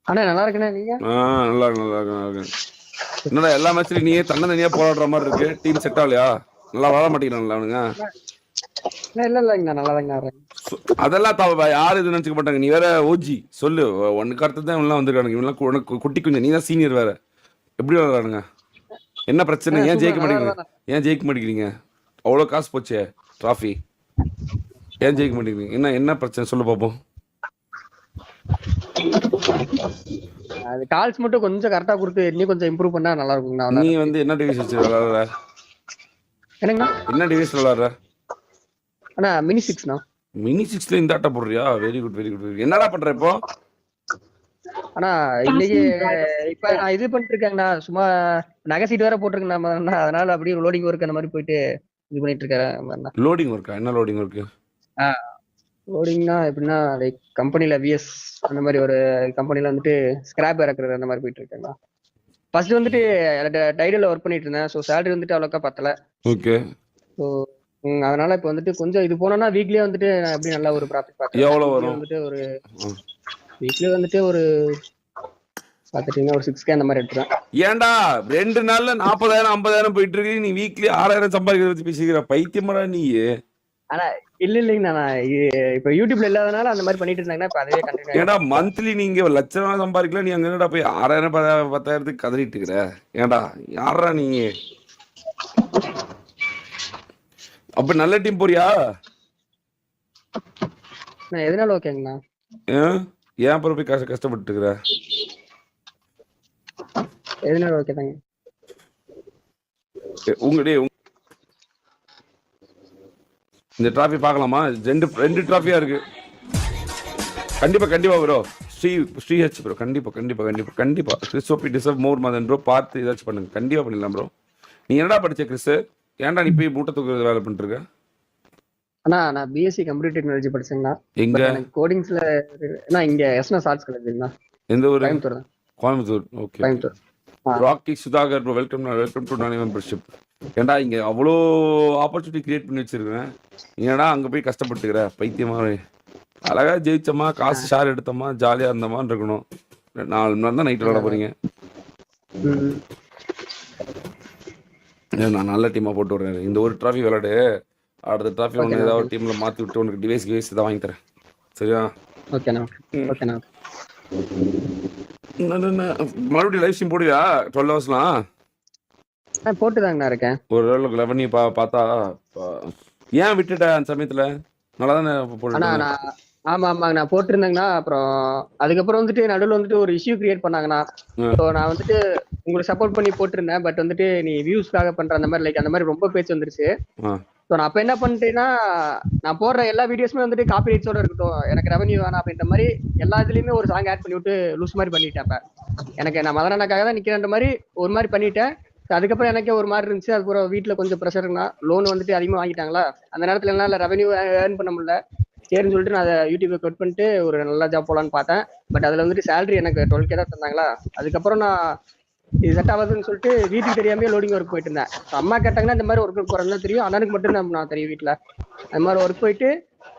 அண்ணா நல்லா இருக்கண்ணா நீங்க? நல்லா இருக்கு நல்லா இருக்கு நல்லா இருக்கு. என்னடா எல்லா மேட்ச்லயும் நீயே தனியா போராடுற மாதிரி இருக்கு. டீம் செட் ஆகலையா? நல்லா வளர மாட்டேங்கிறாங்களா அவனுங்க? இல்ல நல்லா தாங்க. அதெல்லாம் யாரும் இது நினைச்சுக்க மாட்டாங்க. நீ வேற ஓஜி சொல்லு. ஒன்னுக்கு அடுத்து தான் இவெல்லாம் வந்திருக்கானுங்க. இவெல்லாம் உனக்கு குட்டி குஞ்சு. நீ தான் சீனியர் வேற. எப்படி விளாடுறானுங்க? என்ன பிரச்சனை? ஏன் ஜெயிக்க மாட்டேங்கிறீங்க? ஏன் ஜெயிக்க மாட்டேங்கிறீங்க? அவ்வளோ காசு போச்சே ட்ராஃபி. ஏன் ஜெயிக்க மாட்டேங்கிறீங்க? என்ன பிரச்சனை சொல்லு பார்ப்போம். அது கால்ஸ் மட்டும் கொஞ்சம் கரெக்டா கொடுத்து இன்னும் கொஞ்சம் இம்ப்ரூவ் பண்ணா நல்லா இருக்கும்ண்ணா. நீ வந்து என்ன டிவைஸ் வச்சு விளாடுற? என்னங்கண்ணா? என்ன டிவைஸ் விளாடுற? அண்ணா மினி 6ண்ணா. மினி 6ல இந்த ஆட்ட போடுறியா? Very good very good. என்னடா பண்ற இப்போ? அண்ணா இன்னைக்கு இப்ப நான் இது பண்ணிட்டு இருக்கேங்கண்ணா. சும்மா நகை சீட் வேற போட்டிருக்கேன். அதனால அப்படியே லோடிங் ஒர்க் அந்த மாதிரி போயிட்டு இது பண்ணிட்டு இருக்கேன். லோடிங் ஒர்க்கா? என்ன லோடிங் ஒர்க்கு? லோடிங்னா எப்படின்னா லைக் கம்பெனில விஎஸ் அந்த மாதிரி ஒரு கம்பெனில வந்துட்டு ஸ்கிராப் இறக்குறது அந்த மாதிரி போயிட்டு இருக்கேங்கண்ணா. ஃபர்ஸ்ட் வந்துட்டு டைடல்ல ஒர்க் பண்ணிட்டு இருந்தேன். ஸோ சேலரி வந்துட்டு அவ்வளோக்கா பத்தல. ஓகே. ஸோ அதனால இப்போ வந்துட்டு கொஞ்சம் இது போனோம்னா வீக்லியே வந்துட்டு நான் எப்படி நல்லா ஒரு ப்ராஃபிட் பார்க்கறேன். எவ்வளவு வரும்? வந்துட்டு ஒரு வீக்லி வந்துட்டு ஒரு பார்த்துட்டீங்கன்னா ஒரு 6K அந்த மாதிரி எடுத்துறேன். ஏன்டா 2 நாள்ல 40,000 50,000 போயிட்டு இருக்கு. நீ வீக்லி 6,000 சம்பாதிக்கிறத வச்சு பேசிக்கிற பைத்தியமாடா நீ? ஆனா இல்லைங்கண்ணா, இப்ப யூடியூப்ல இல்லாதனால அந்த மாதிரி பண்ணிட்டு இருந்தாங்கன்னா இப்ப அதுவே கண்டினியூ. ஏன்டா மந்த்லி நீங்க லட்சம் சம்பாதிக்கலாம். நீ அங்க என்னடா போய் 6,000 10,000 கதறிட்டு இருக்கிற? ஏன்டா யாரா நீ? அப்ப நல்ல டீம் போறியா? நான் எதனால ஓகேங்கண்ணா? ஏன் அப்புறம் போய் கஷ்டப்பட்டு இருக்கிற? எதனால ஓகே தாங்க. இந்த டிராஃபி பார்க்கலாமா? ரெண்டு டிராஃபியா இருக்கு. கண்டிப்பா ப்ரோ. ஸ்ரீஹெச் ப்ரோ கண்டிப்பா கிறிஸ்டோபி டிசர்வ் மோர் மதன் ப்ரோ. பார்த்து ஏதாச்சும் பண்ணுங்க. கண்டிப்பா பண்ணிடலாம் ப்ரோ. நீ என்னடா படிச்ச கிறிஸ்? ஏன்டா நீ போய் மூட்டை தூக்குறது வேலை பண்ணிட்டு இருக்க? அண்ணா நான் பிஎஸ்சி கம்ப்யூட்டர் டெக்னாலஜி படிச்சேங்கண்ணா. எங்க? கோடிங்ஸ்ல இங்க எஸ்என்எஸ் ஆர்ட்ஸ் காலேஜ்ங்கண்ணா. எந்த ஊரு? Coimbatore. Okay. Coimbatore. Rocky Sudhakar bro welcome to நான் மெம்பர்ஷிப். ஏன்டா இங்க அவ்வளோ ஆப்பர்ச்சுனிட்டி கிரியேட் பண்ணி வச்சிருக்கேன். ஏன்டா அங்க போய் கஷ்டப்பட்டுக்கிற பைத்தியமாவே? அழகா ஜெயிச்சோமா, காசு ஷேர் எடுத்தோமா, ஜாலியா இருந்தோமான்னு இருக்கணும். 4 மணி நேரம் தான் நைட் விளாட போறீங்க. நான் நல்ல டீமா போட்டு விடுறேன். இந்த ஒரு டிராஃபி விளையாடு. அடுத்த டிராஃபி ஒன்று ஏதாவது டீம்ல மாத்தி விட்டு உனக்கு டிவைஸ் தான் வாங்கி தரேன். சரியா? ஓகேண்ணா. மறுபடியும் லைவ் ஸ்ட்ரீம் போடுவியா 12 ஹவர்ஸ்லாம்? போட்டுதாங்கண்ணா இருக்கேன். ஒரு 11 பார்த்தா ஏன் விட்டுட்ட அந்த சமயத்துல? நல்லா தானே போட்டு. ஆமாங்க நான் போட்டிருந்தேங்கண்ணா. அப்புறம் அதுக்கப்புறம் வந்துட்டு நடுவில் வந்துட்டு ஒரு இஷ்யூ கிரியேட் பண்ணாங்கண்ணா. ஸோ நான் வந்துட்டு உங்களுக்கு சப்போர்ட் பண்ணி போட்டிருந்தேன். பட் வந்துட்டு நீ வியூஸ்க்காக பண்ற அந்த மாதிரி அந்த மாதிரி ரொம்ப பேச்சு வந்துருச்சு. ஸோ நான் அப்போ என்ன பண்ணிட்டேன்னா, நான் போடுற எல்லா வீடியோஸுமே வந்துட்டு காப்பி ரைட்ஸோட இருக்கட்டும், எனக்கு ரெவன்யூ வேணாம் அப்படின்ற மாதிரி எல்லா இதுலயுமே ஒரு சாங் ஆட் பண்ணி விட்டு லூஸ் மாதிரி பண்ணிட்டேன். அப்ப எனக்கு நான் மதனக்காக தான் நிக்கிறேன்ற மாதிரி ஒரு மாதிரி பண்ணிட்டேன். அதுக்கப்புறம் எனக்கே ஒரு மாதிரி இருந்துச்சு. அதுக்கப்புறம் வீட்டுல கொஞ்சம் ப்ரெஷர்னா, லோன் வந்துட்டு அதிகமா வாங்கிட்டாங்களா, அந்த நேரத்துல என்னால ரெவன்யூ ஏர்ன் பண்ண முடியல. சரின்னு சொல்லிட்டு நான் அதை யூடியூப்ல கட் பண்ணிட்டு ஒரு நல்ல ஜாப் போலான்னு பார்த்தேன். பட் அதுல வந்துட்டு சேலரி எனக்கு 12K தான் தந்தாங்களா. அதுக்கப்புறம் நான் இது செட் ஆகாதுன்னு சொல்லிட்டு வீட்டுக்கு தெரியாமே லோடிங் ஒர்க் போயிட்டு இருந்தேன். அம்மா கேட்டாங்கன்னா இந்த மாதிரி ஒர்க்கு போறேன்னு தான் தெரியும். அண்ணனுக்கு மட்டும் நான் தெரியும் வீட்டுல அந்த மாதிரி ஒர்க் போயிட்டு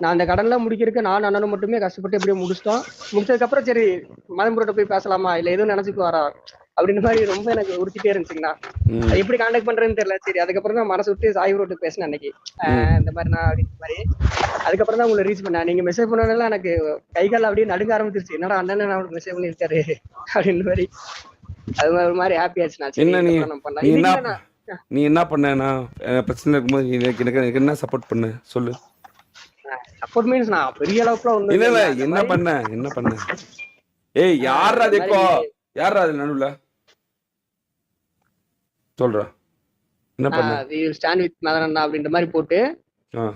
நான் அந்த கடன்லாம் முடிக்கிறதுக்கு நான் அண்ணனும் மட்டுமே கஷ்டப்பட்டு எப்படியும் முடிச்சிட்டோம். முடிச்சதுக்கப்புறம் சரி மதம்புரோட்ட போய் பேசலாமா இல்லை எதுவும் நினைச்சுக்கு வரா அப்படின்ற மாதிரி ரொம்ப எனக்கு உறுத்திட்டே இருந்துச்சுங்கண்ணா. எப்படி கான்டாக்ட் பண்றேன்னு தெரியல. சரி அதுக்கப்புறம் தான் மனசு விட்டு சாய் ரோட்டு பேசினேன் அன்னைக்கு. இந்த மாதிரி நான் அப்படின்ற மாதிரி அதுக்கப்புறம் தான் உங்களை ரீச் பண்ணேன். நீங்க மெசேஜ் பண்ணனால எனக்கு கை கால் அப்படியே நடுங்க ஆரம்பிச்சிருச்சு. என்னடா அண்ணன் அவனுக்கு மெசேஜ் பண்ணிருக்காரு அப்படின்னு மாதிரி. அது ஒரு மாதிரி ஹாப்பி ஆச்சு. நீ என்ன பண்ணேன்னா பிரச்சனை இருக்கும்போது எனக்கு என்ன சப்போர்ட் பண்ண சொல்லு. சப்போர்ட் மீன்ஸ் நான் பெரிய அளவுக்குலாம் ஒண்ணும் இல்ல. என்ன பண்ண? ஏய் யாரா தேக்கோ? யாரா அது நடுவுல சொல்றா? என்ன பண்ண? We will stand with Madan அப்படின்ற மாதிரி போட்டு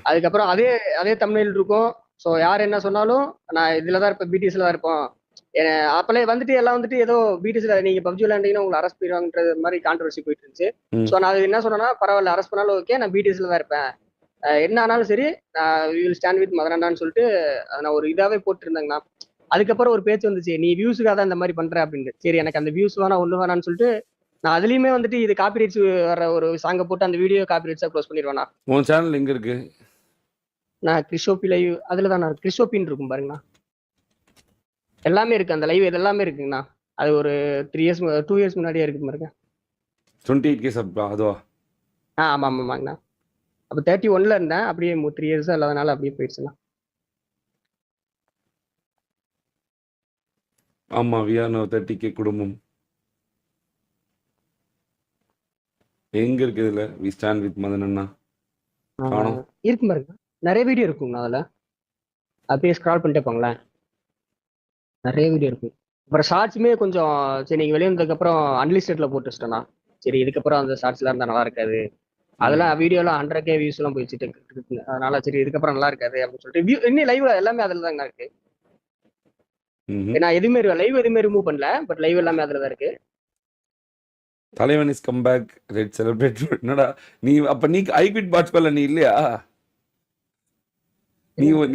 அதுக்கப்புறம் அதே தமிழில் இருக்கும். ஸோ யார் என்ன சொன்னாலும் நான் இதுல தான் இருப்பேன், பிடிஎஸ்ல தான் இருப்போம். அப்பலே வந்துட்டு எல்லாம் வந்துட்டு ஏதோ பிடிஎஸ்ல நீங்க பப்ஜி விளையாண்டீங்கன்னா உங்களை அரெஸ்ட் பண்ணிடுவாங்கன்ற மாதிரி கான்ட்ரவர்சி போயிட்டு இருந்துச்சு. ஸோ நான் அது என்ன சொன்னேன்னா, பரவாயில்ல அரெஸ்ட் பண்ணாலும் ஓகே, நான் பிடிஎஸ்ல தான் இருப்பேன், என்ன ஆனாலும் சரி, நான் வி வில் ஸ்டாண்ட் வித் மதனான்னு சொல்லிட்டு நான் ஒரு இதாவே போட்டுருந்தேங்கண்ணா. அதுக்கப்புறம் ஒரு பேச்சு வந்துச்சு, நீ வியூஸுக்காக தான் இந்த மாதிரி பண்ற அப்படின்னு. சரி எனக்கு அந்த வியூஸ் வேணா ஒண்ணு வேணான்னு சொல்லிட்டு நான் அதுலயுமே வந்துட்டு இது காப்பி ரைட்ஸ் வர ஒரு சாங்க போட்டு அந்த வீடியோ காப்பி ரைட்ஸா க்ளோஸ் பண்ணிடுவேண்ணா. உன் சேனல் எங்க இருக்கு? நான் கிறிஸ்டோபி லைவ் அதுல தான் கிறிஸ்டோபின்னு இருக்கும் பாருங்கண்ணா. எல்லாமே இருக்கு, அந்த லைவ் இது எல்லாமே இருக்குங்கண்ணா. அது ஒரு 3 இயர்ஸ் 2 இயர்ஸ் முன்னாடியே இருக்கு பாருங்க. 28K சப் அதுவா? ஆமா ஆமாங்கண்ணா. அப்ப 31ல இருந்தேன், அப்படியே 3 இயர்ஸா இல்லாதனால அப்படியே போயிடுச்சுண்ணா. ஆமா, வி ஆர் நோ 30K குடும்பம். எங்க இருக்கு இதுல வி ஸ்டாண்ட் வித் மதன் அண்ணா? காணோம். இருக்கும் பாருங்க, நிறைய வீடியோ இருக்குங்கண்ணா அதுல. அப்படியே ஸ்க்ரால் பண்ணிட்டே போங்களேன், நிறைய வீடியோ இருக்கு. அப்புறம் ஷார்ட்ஸுமே கொஞ்சம், சரி நீங்க வெளியே வந்ததுக்கு அப்புறம் அன்லிஸ்டட்ல போட்டு வச்சிட்டேண்ணா. சரி இதுக்கப்புறம் அந்த ஷார்ட்ஸ்லாம் இருந்தா நல்லா இருக்காது. அதெல்லாம் வீடியோலாம் 100K வியூஸ் எல்லாம் போயிடுச்சு இருக்குங்க. அதனால சரி இதுக்கப்புறம் நல்லா இருக்காது அப்படின்னு சொல்லிட்டு இன்னும் லைவ் எல்லாமே அதுல தாங்க இருக்கு. நான் எதுவுமே லைவ் எதுவுமே ரிமூவ் பண்ணல, பட் லைவ் எல்லாமே அதுல தான் இருக்கு. தலைவன் is come back, red celebrate. என்னடா நீ அப்ப நீ ஐ குவிட் பாட்ச் பண்ணல, நீ இல்லையா?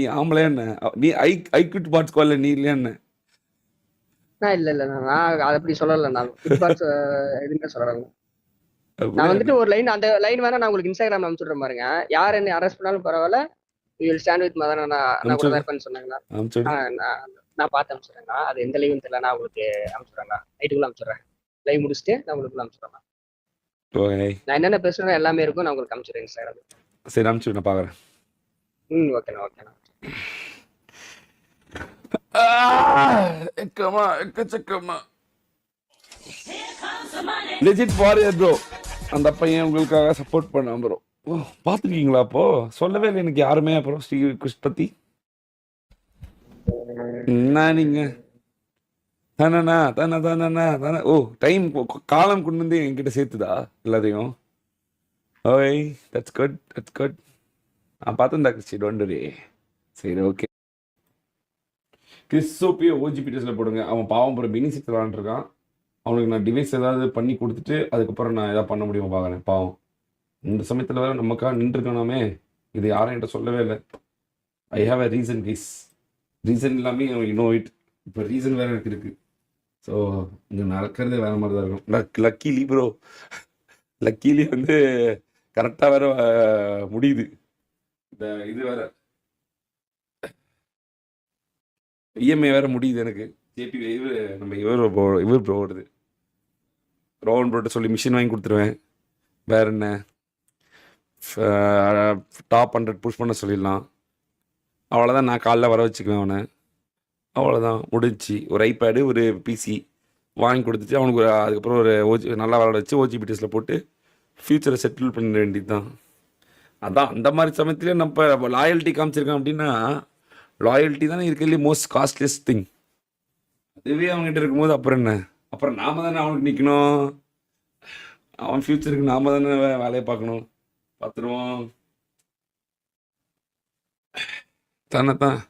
நீ ஆம்பளை என்ன? நீ ஐ குவிட் பாட்ச் பண்ணல, நீ இல்லையா என்ன? இல்ல நான் அப்படி சொல்லல. நான் குட் பாட்ஸ் எதுவுமே சொல்லல. நான் அப்படியா? வந்துட்டு ஒரு லைன், அந்த லைன் வேணா நான் உங்களுக்கு இன்ஸ்டாகிராம் அனுப்பிச்சுடுறேன் பாருங்க. யார் என்ன அரெஸ்ட் பண்ணாலும் பரவாயில்ல, you will stand with Madan, நான் கூட தான் இருப்பேன்னு சொன்னாங்கன்னா. அனுப்பிச்சுடு. நான் பார்த்து அனுப்பிச்சுடுறேங்க. அது எந்த லைவும் தெரியல, நான் உங்களுக்கு அனுப்பிச்சுடுறேங்க. நைட்டுக்குள்ள அனுப்பிச்சுடுறேன். லைவ் முடிச்சுட்டு நான் உங்களுக்கு அனுப்பிச்சுடுறேன். ஓகே. நான் என்னென்ன பேசுறேன் எல்லாமே இருக்கும், நான் உங்களுக்கு அனுப்பிச்சுடுறேன் இன்ஸ்டாகிராம். சரி அனுப்பிச்சுடு, நான் பாக்குறேன். ஓகேண்ணா ஓகேண்ணா. எக்கமா எக்கச்சக்கமா லெஜிட் வாரியர் ப்ரோ. அந்த பையன் உங்களுக்காக சப்போர்ட் பண்ண ப்ரோ. ஓ பார்த்துருக்கீங்களா? அப்போ சொல்லவே இல்லை எனக்கு யாருமே. அப்புறம் ஸ்ரீ கிருஷ் பத்தி என்ன நீங்க தானண்ணா தானே தானண்ணா தானே. ஓ டைம் காலம் கொண்டு வந்து என்கிட்ட சேர்த்துதா எல்லாத்தையும்? ஓய் தட்ஸ் குட் தட்ஸ் குட். நான் பார்த்துருந்தா கிறிஸ்டி, டோன்ட் வரி. சரி ஓகே. கிறிஸ்டோப்பியோ ஓஜிபிடிஎஸ்ல போடுங்க. அவன் பாவம் போகிற பெனிசிட் விளாண்டுருக்கான். அவனுக்கு நான் டிவைஸ் ஏதாவது பண்ணி கொடுத்துட்டு அதுக்கப்புறம் நான் எதாவது பண்ண முடியுமா பார்க்குறேன். பாவம் இந்த சமயத்தில் வேறு நமக்காக நின்றுருக்கானாமே. இது யாரும் என்கிட்ட சொல்லவே இல்லை. I have a reason guys. Reason இல்லாமல் இன்னும் இட். இப்போ ரீசன் வேறு எனக்கு இருக்குது. ஸோ இங்கே நடக்கிறதே வேறு மாதிரி தான் இருக்கும். லக்கிலி ப்ரோ, லக்கிலி வந்து கரெக்டாக வேறு முடியுது. இந்த இது வேறு இஎம்ஐ வேறு முடியுது எனக்கு. ஜேபி நம்ம இவர் ப்ரோ வருது. ரோஹன் ப்ரோட்ட சொல்லி மிஷின் வாங்கி கொடுத்துருவேன். வேறு என்ன, டாப் 100 புஷ் பண்ண சொல்லிடலாம். அவ்வளோதான். நான் காலைல வர வச்சுக்குவேன் அவனை. அவ்வளோதான் முடிஞ்சு. ஒரு ஐபேடு ஒரு பிசி வாங்கி கொடுத்துட்டு அவனுக்கு அதுக்கப்புறம் ஒரு நல்லா விளாட வச்சு ஓஜிபிடிஎஸில் போட்டு ஃப்யூச்சரை செட்டில் பண்ண வேண்டியது தான். அதான் அந்த மாதிரி சமயத்துலேயே நம்ம லாயல்ட்டி காமிச்சிருக்கான் அப்படின்னா, லாயல்ட்டி தானே இருக்கிறதுலே மோஸ்ட் காஸ்ட்லியஸ்ட் திங். அதுவே அவங்ககிட்ட இருக்கும்போது அப்புறம் என்ன, அப்புறம் நாம தானே அவனுக்கு நிற்கணும். அவன் ஃப்யூச்சருக்கு நாம தானே வேலையை பார்க்கணும். பார்த்துருவோம். தானே தான்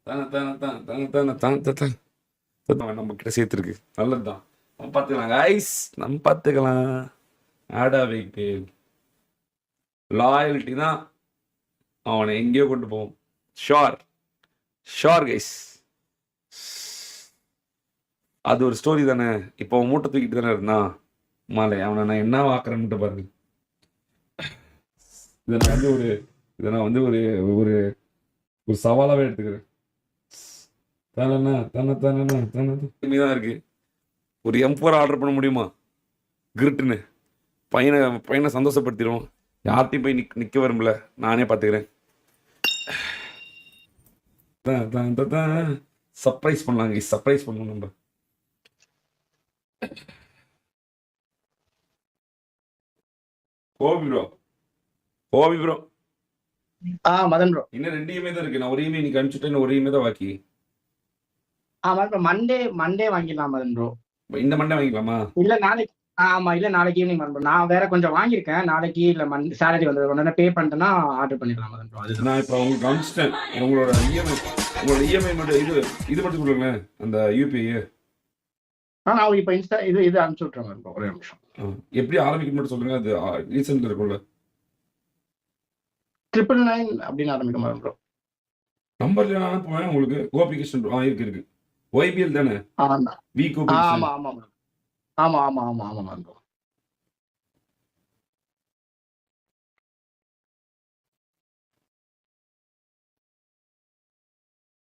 தானே தானே தான் தானே தானே தான் தான் நம்ம கிட்ட சேர்த்துருக்கு. நல்லது தான். நம்ம பார்த்துக்கலாம் கைஸ், நம்ம பார்த்துக்கலாம். ஆடா வைக்கு லாயல்ட்டி தான் அவனை எங்கேயோ கொண்டு போவோம். Sure sure guys. அது ஒரு ஸ்டோரி தானே. இப்போ அவன் மூட்டை தூக்கிட்டு தானே இருந்தான் மாலை. அவனை நான் என்ன வாக்குறேன்ட்டு பாருங்க. இதை நான் வந்து ஒரு ஒரு ஒரு சவாலாகவே எடுத்துக்கிறேன். தானே தானே தானே தானே தான் இருக்கு. ஒரு M4 ஆர்டர் பண்ண முடியுமா கிரிட்டுன்னு? பையனை சந்தோஷப்படுத்திடுவோம். யார்ட்டையும் போய் நிற்க வரும்ல, நானே பார்த்துக்கிறேன். சர்ப்ரைஸ் பண்ணலாங்க, சர்ப்ரைஸ் பண்ணணும் நம்ம. கோபி ப்ரோ மதன் ப்ரோ, இன்னும் 2 இஎம்ஐ தான் இருக்கு. நான் ஒரு இஎம்ஐ இன்னைக்கு அனுப்பிச்சுட்டேன், ஒரு இஎம்ஐ தான் பாக்கி. மண்டே வாங்கிடலாம் மதன் ப்ரோ. இந்த மண்டே வாங்கிக்கலாமா? இல்ல நாளைக்கு. இல்ல நாளைக்கு ஈவினிங் மதன் ப்ரோ. நான் வேற கொஞ்சம் வாங்கியிருக்கேன். நாளைக்கு இல்ல சேலரி வந்து உடனே பே பண்ணிட்டேன்னா ஆர்டர் பண்ணிடலாம் மதன் ப்ரோ. அதுதான் நான் இப்போ உங்களுக்கு அனுப்பிச்சிட்டேன். உங்களோட இஎம்ஐ மட்டும் இது மட்டும் கொடுங்களேன், அந்த யூபிஐ. நான் இப்ப இன்ஸ்டா இது அனுப்பிச்சு விட்டுறேன் மதன் ப்ரோ. ஒரே நிமிஷம். எப்படி ஆரம்பிக்க மட்டும் சொல்லுங்க. அது ரீசெண்ட்ல இருக்கும்ல, 999 அப்படின்னு ஆரம்பிக்கும் மதன் ப்ரோ. நம்பர்ல நான் அனுப்புவேன் உங்களுக்கு. கோபிகிருஷ்ணன் இருக்கு ஒய்பிஎல் தானே? வி கோபிகிருஷ்ணன். ஆமா மதன் ப்ரோ.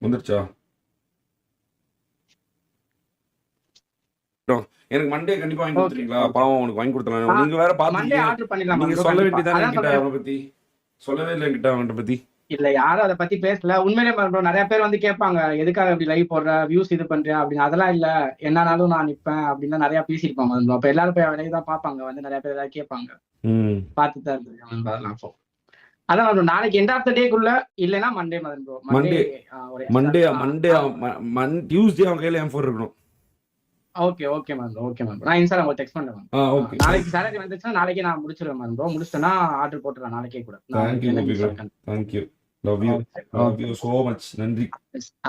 வந்துருச்சா? எனக்கு மண்டே கண்டிப்பா வாங்கி ஓகே கொடுத்துறீங்களா? ஓகே பாவம் அவனுக்கு வாங்கி கொடுத்துலாம். ஆ நீங்க வேற மண்டே பாத்துட்டீங்க. ஆர்டர் பண்ணிடலாம் நீங்க ப்ரோ. சொல்ல கண்டிப்பா வேண்டியதானே அதான் என்கிட்ட சொல்றேன். அவனை பத்தி. சொல்லவே இல்லை என்கிட்ட அவனை பத்தி. இல்ல யாரும் அதை பத்தி பேசல. உண்மையிலே ப்ரோ நிறைய பேர் வந்து கேட்பாங்க, எதுக்காக இப்படி லைவ் போடுற, வியூஸ் இது பண்றியா அப்படின்னு. அதெல்லாம் இல்ல, என்னனாலும் நான் நிப்பேன் அப்படின்னு தான் நிறைய பேசியிருப்பாங்க ப்ரோ. அப்ப எல்லாரும் போய் லைவ் தான் பார்ப்பாங்க, வந்து நிறைய பேர் ஏதாவது கேட்பாங்க, ம் பார்த்து தான் இருந்திருக்காங்க அதெல்லாம். அப்போ அதான் ப்ரோ, நாளைக்கு எண்ட் ஆஃப் த டேக்குள்ள இல்லைன்னா Monday Madan bro. Monday Monday ஒரு மண்டே எக்ஸ்ட்ரா. மண்டே டியூஸ்டே அவன் கையில M4 இருக்கணும். Okay okay ma'am bro. Okay ma'am bro. நான் இன்ஸ்டால உங்களுக்கு டெக்ஸ்ட் பண்றேன் மேம். ஓகே. நாளைக்கு சேலரி வந்துச்சுன்னா நாளைக்கே நான் முடிச்சிருவேன் மேம் ப்ரோ. முடிச்சிட்டேன்னா ஆர்டர் போட்டுறேன் நாளைக்கே கூட. நான் தேங்க்யூ என்ன Gopi bro. Install thank you. Love you. Love you so much. நன்றி.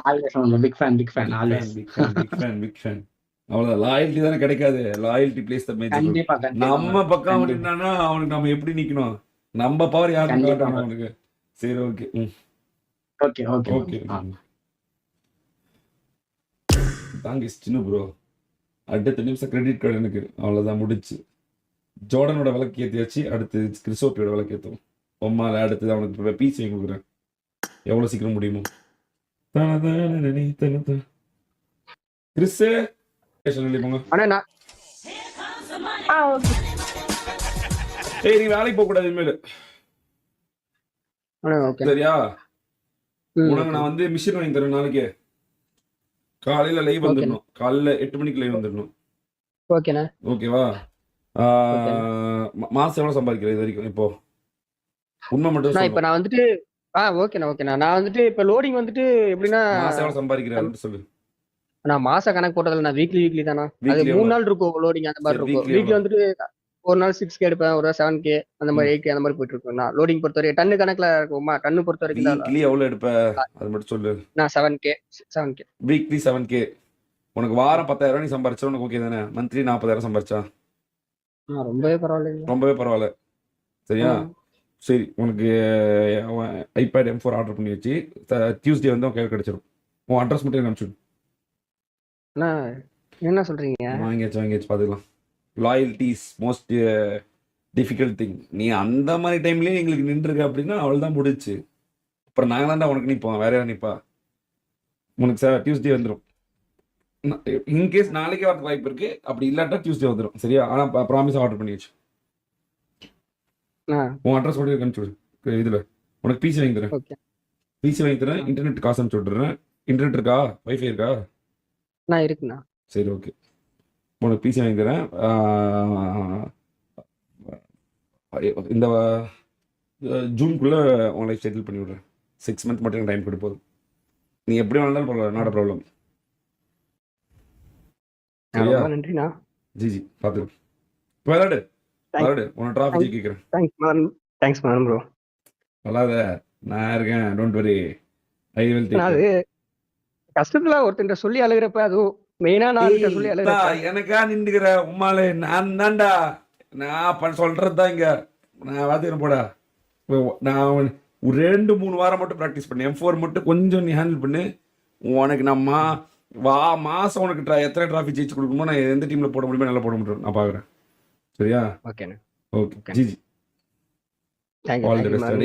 Always big fan big fan always. Big fan. அவ்வளவுதான். லாயல்ட்டி தானே கிடைக்காது. Loyalty plays the major. கண்டிப்பா கண்டிப்பா நம்ம பக்கம் நின்னானா அவனுக்கு நம்ம எப்படி நிக்கணும்? நம்ம பவர் யாருக்கு கண்டிப்பா காட்டணும் அவனுக்கு? சரி ஓகே. Okay okay okay. தாங்க சின்ன ப்ரோ. அடுத்த நிமிஷம் கிரெடிட் கார்டு எனக்கு. அவ்வளவுதான் முடிச்சு. ஜோர்டனோட விளக்கு ஏற்றியாச்சு. அடுத்து கிறிஸ்டோப்பியோட விளக்கு ஏற்றுவோம். பொம்மால அடுத்தது அவனுக்கு பீஸ் வாங்கி கொடுக்குறேன். எவ்வளோ சீக்கிரம் முடியுமோ. கிறிஸ் போங்க. ஏய் நீ வேலைக்கு போக கூடாது இனிமேல். சரியா? உனக்கு நான் வந்து மிஷின் வாங்கி தரேன் நாளைக்கு. காலையில லைவ் வந்துடணும். காலையில 8 மணிக்கு லைவ் வந்துடணும். ஓகேண்ணா. ஓகேவா? மாசம் எவ்வளவு சம்பாதிக்கிற இது வரைக்கும்? இப்போ உண்மை மட்டும் இப்ப நான் வந்துட்டு ஓகேண்ணா. நான் வந்துட்டு இப்ப லோடிங் வந்துட்டு எப்படின்னா மாசம் எவ்வளவு சம்பாதிக்கிறேன் சொல்லு. நான் மாச கணக்கு போட்டதில்ல, நான் வீக்லி தானா. அது 3 நாள் இருக்கும் லோடிங், அந்த மாதிரி இருக்கும். வீக்லி வந்துட்டு ஒரு நாள் 6K எடுப்பேன், ஒரு நாள் 7K, அந்த மாதிரி 8K அந்த மாதிரி போயிட்டு இருக்கும். நான் லோடிங் பொறுத்த வரைக்கும் டன்னு கணக்குல இருக்குமா. டன்னு பொறுத்த வரைக்கும் வீக்லி எவ்வளவு எடுப்ப அது மட்டும் சொல்லு. நான் 7K. Weekly 7K. உனக்கு வாரம் 10,000 நீ சம்பாரிச்சா உனக்கு ஓகே தானே? மந்த்லி 40,000 சம்பாரிச்சா ரொம்பவே பரவாயில்ல. ரொம்பவே பரவாயில்ல. சரியா? சரி உனக்கு ஐபேட் M4 ஆர்டர் பண்ணி வச்சு டியூஸ்டே வந்து உன் கையில் கிடைச்சிடும். உன் அட்ரஸ் மட்டும் அனுப்பிச்சுடு. என்ன சொல்றீங்க? வாங்கியாச்சு பார்த்துக்கலாம். Loyalty is most difficult thing. நீ அந்த மாதிரி டைம்லேயே எங்களுக்கு நின்றுருக்க அப்படின்னா அவள் தான் முடிச்சு. அப்புறம் நாங்கள் தான்டா உனக்கு நிற்போம், வேற யாரும் நிற்பா? உனக்கு சார் டியூஸ்டே வந்துடும். இன்கேஸ் நாளைக்கே வரதுக்கு வாய்ப்பு இருக்கு. அப்படி இல்லாட்டா டியூஸ்டே வந்துடும். சரியா? ஆனால் ப்ராமிஸ் ஆர்டர் பண்ணி வச்சு உன் அட்ரஸ் மட்டும் அனுப்பிச்சுடு. இதில் உனக்கு பிசி வாங்கி தரேன். பிசி வாங்கி தரேன். இன்டர்நெட் காசு அனுப்பிச்சு விட்டுறேன். இன்டர்நெட் இருக்கா? வைஃபை இருக்கா? இருக்குண்ணா. சரி ஓகே. உனக்கு பிசி வாங்கி தரேன். இந்த ஜூனுக்குள்ளே உன் லைஃப் செட்டில் பண்ணி விட்றேன். 6 மந்த் மட்டும் டைம் கொடுப்போம். நீ எப்படி வேணாலும் போகலாம், நாட் ப்ராப்ளம். சரியா? நன்றிண்ணா. ஜி பார்த்து விளையாடு. உன்னை ட்ராஃபி கேட்குறேன். Thanks madam bro. வராத, நான் இருக்கேன். Don't worry. I will take. அது கஷ்டத்துல ஒருத்தன்ட்ட சொல்லி அழுகிறப்ப, அதுவும் மெயினா நான் சொல்லி அழுகிறப்ப எனக்கா நின்றுக்கிற உம்மாலே நான் தான்டா. நான் சொல்றது தான் இங்க. நான் வாத்திக்கிறேன் போடா. நான் ஒரு 2-3 வாரம் மட்டும் ப்ராக்டிஸ் பண்ணி M4 மட்டும் கொஞ்சம் நீ ஹேண்டில் பண்ணு. உனக்கு நம்ம மாசம் உனக்கு எத்தனை டிராஃபி ஜெயிச்சு கொடுக்கணுமோ நான் எந்த டீம்ல போட முடியுமோ நல்லா போட முடியும். நான் பாக்குறேன். சரியா? ஓகேண்ணா. Okay ji. All the best.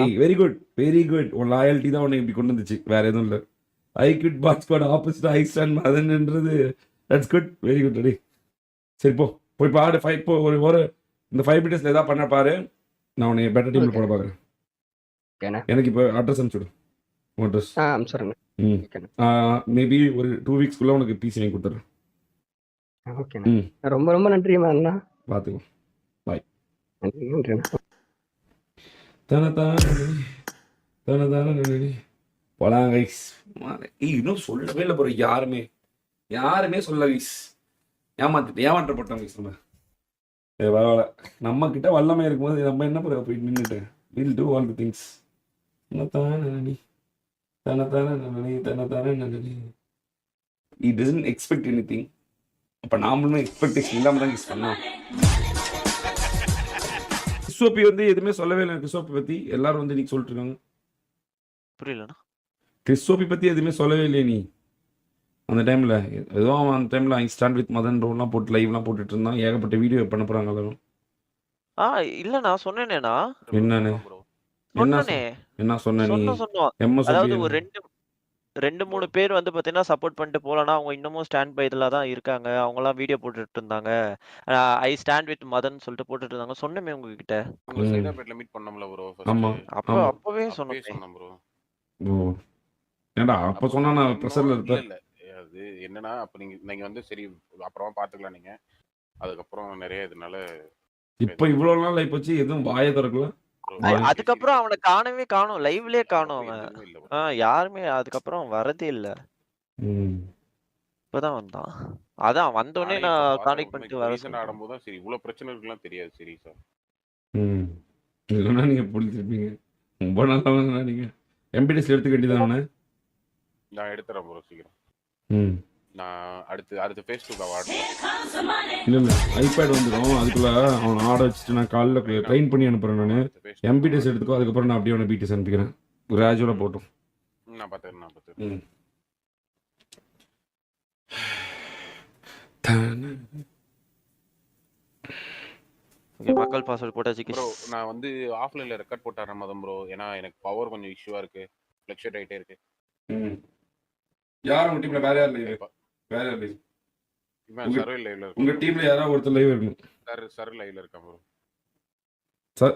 Very good. உன் லாயல்ட்டி தான் உன்னை இப்படி கொண்டு வந்துச்சு, வேற எதுவும் இல்லை. I good bad squad opposite I stand மதன்ன்றது that's good. Very good ready. சரி போய் பாடு. ஒரு இந்த 5 மினிட்ஸ்ல ஏதாவது பண்ண பாரு. நான் உன்னை பெட்டர் டீம்ல போட பாக்குறேன். எனக்கு இப்போ அட்ரஸ் அனுப்பிச்சுடு. உன் அட்ரஸ் மேபி ஒரு 2 வீக்ஸ்க்குள்ள உனக்கு பிசி வாங்கி கொடுத்துறேன். ரொம்ப ரொம்ப நன்றி அண்ணா. பாத்துக்கோ. பாய். நன்றி. போலாம் கைஸ். இன்னும் சொல்லவே இல்லை ப்ரோ. யாருமே சொல்ல கைஸ். ஏமாற்றப்பட்டோம் கைஸ். நம்ம பரவாயில்ல. நம்ம கிட்ட வல்லமை இருக்கும்போது நம்ம என்ன பண்ண போய் நின்றுட்டு will do all the things. He doesn't expect anything. அப்ப நாமளும் எக்ஸ்பெக்டேஷன் இல்லாம தான் யூஸ் பண்ணோம். கிறிஸ்டோபி வந்து எதுவுமே சொல்லவே இல்லை. கிறிஸ்டோபி பத்தி எல்லாரும் வந்து இன்னைக்கு சொல்லிட்டு இருக்காங்க. புரியலண்ணா. கிறிஸ்டோபி பத்தி எதுவுமே சொல்லவே இல்லையே நீ அந்த டைம்ல. ஏதோ அவன் அந்த டைம்ல ஐ ஸ்டாண்ட் வித் மதன் ரோல்லாம் போட்டு லைவ்லாம் போட்டுட்டு இருந்தான். ஏகப்பட்ட வீடியோ பண்ண போறாங்க எல்லாரும். இல்லண்ணா சொன்னேனேண்ணா. என்னன்னு? என்ன சொன்ன நீ? சொன்னோம். அதாவது ஒரு 2, 3 பேர் வந்து பார்த்தீங்கன்னா, சப்போர்ட் பண்ணிட்டு போலன்னா, அவங்க இன்னமும் ஸ்டாண்ட் பை இதுல தான் இருக்காங்க. அவங்கலாம் வீடியோ போட்டுட்டு இருந்தாங்க. ஐ ஸ்டாண்ட் வித் மதர்ன்னு சொல்லிட்டு போட்டுட்டு இருந்தாங்க. சொன்னேமே உங்ககிட்ட. உங்க ம். சைதாப்பேட்ல மீட் பண்ணோம்ல ப்ரோ ஆமா ஃபர்ஸ்ட். ஆமா அப்பவே அப்பவே சொன்னோமே. சொன்னேன் ப்ரோ. ஓ ஏன்டா அப்ப சொன்னா நான் இன்னும் ப்ரெஷர்ல இல்ல இருப்பேன். இல்ல. அது என்னன்னா, அப்ப நீங்க வந்து சரி அப்புறமா பாத்துக்கலாம் நீங்க. அதுக்கப்புறம் நிறைய இதனால இப்ப இவ்வளவு நாள் ஆயி போச்சு எதுவும் வாயை திறக்கல. bro வாய் அதுக்கப்புறம் அவன காணவே காணோம். லைவ்லயே காணோம் அதுக்கப்புறம் அவன். எதுவுமே இல்ல bro. யாருமே அதுக்கப்புறம் வரதே இல்ல. ம். இப்பதான் வந்தான். அதான் வந்தோனே நானே இப்ப நான் பார்த்தேன். கான்டாக்ட் பண்ணிட்டு உண்மைக்கு வர ரீசெண்டா சொல்லிட்டேன். ஆடும்போது தான் சரி இவ்வளவு பிரச்சனை இருக்குலாம் தெரியாது சீரியஸா. ம். இல்லைன்னா நீங்க புடிச்சிருப்பீங்க. ரொம்ப நல்லவனா நீங்க. எம்பிடிஎஸ் எடுத்துக்க வேண்டியதானே அவனை? நான் எடுத்துறேன் ப்ரோ சீக்கிரம். ம். நான் அடுத்து ஃபேஸ் 2 ஆடுறேன். இல்ல இல்ல ஐபேட் வந்துடும். அதுக்குள்ள அவனை ஆட வச்சுட்டு நான் காலைல ட்ரெயின் பண்ணி அனுப்புறேன் நான். அடுத்து ஃபேஸ் 2 எம்பிடிஎஸ் எடுத்துக்கோ, அதுக்கப்புறம் நான் அப்படியே அவனை பிடிஎஸ் அனுப்பிக்கிறேன். கிராஜுவலா போட்டும். நான் பாத்துறேன். ம். தானே. ஓகே, மக்கள் பாஸ்வேர்ட் போட்டாச்சு ப்ரோ கிஷ். நான் வந்து ஆஃப்லைன்ல ரெக்கார்ட் போட்டாரேன் மதம் ப்ரோ. ஏன்னா எனக்கு பவர் கொஞ்சம் இஷ்யூவா இருக்கு. ஃப்ளக்சுவேட் ஆயிட்டே இருக்கு. ம். யார் உங்க டீம்ல வேற யார் லைவ்? வேற யார் லைவ்? இவன் சர்வே லைவ்ல உங்க இருக்கு. டீம்ல யாராவது ஒருத்தர் லைவ் இருக்கணும். சர் லைவ்ல இருக்கான் ப்ரோ.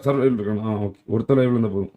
சார் லைவ் இருக்கணும். ஓகே. ஒருத்தர் லைவ்ல இருந்தா போதும்.